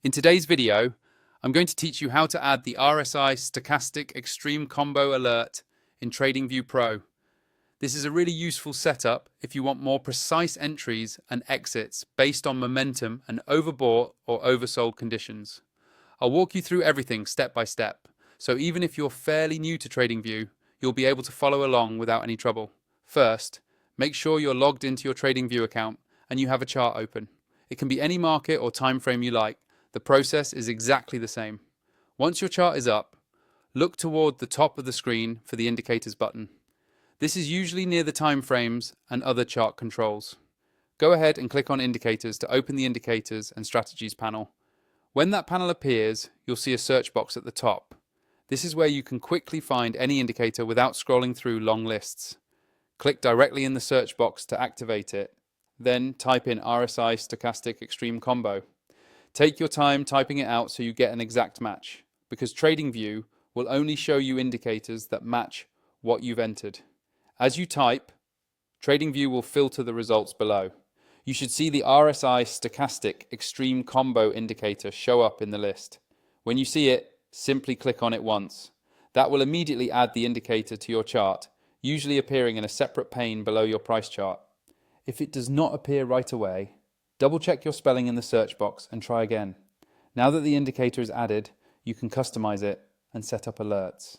In today's video, I'm going to teach you how to add the RSI Stochastic Extreme Combo alert in TradingView Pro. This is a really useful setup if you want more precise entries and exits based on momentum and overbought or oversold conditions. I'll walk you through everything step by step, so even if you're fairly new to TradingView, you'll be able to follow along without any trouble. First, make sure you're logged into your TradingView account and you have a chart open. It can be any market or time frame you like. The process is exactly the same. Once your chart is up, look toward the top of the screen for the indicators button. This is usually near the time frames and other chart controls. Go ahead and click on indicators to open the indicators and strategies panel. When that panel appears, you'll see a search box at the top. This is where you can quickly find any indicator without scrolling through long lists. Click directly in the search box to activate it, then type in RSI Stochastic Extreme Combo. Take your time typing it out so you get an exact match, because TradingView will only show you indicators that match what you've entered. As you type, TradingView will filter the results below. You should see the RSI Stochastic Extreme Combo indicator show up in the list. When you see it, simply click on it once. That will immediately add the indicator to your chart, usually appearing in a separate pane below your price chart. If it does not appear right away, double check your spelling in the search box and try again. Now that the indicator is added, you can customize it and set up alerts.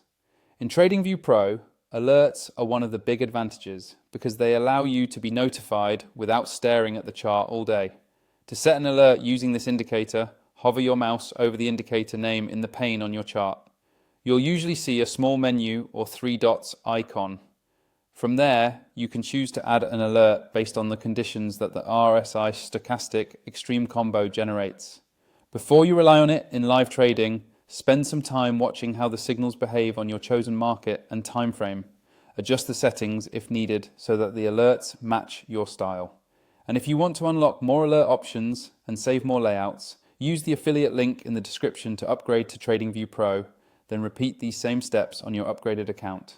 In TradingView Pro, alerts are one of the big advantages because they allow you to be notified without staring at the chart all day. To set an alert using this indicator, hover your mouse over the indicator name in the pane on your chart. You'll usually see a small menu or 3 dots icon. From there, you can choose to add an alert based on the conditions that the RSI Stochastic Extreme Combo generates. Before you rely on it in live trading, spend some time watching how the signals behave on your chosen market and time frame. Adjust the settings if needed so that the alerts match your style. And if you want to unlock more alert options and save more layouts, use the affiliate link in the description to upgrade to TradingView Pro, then repeat these same steps on your upgraded account.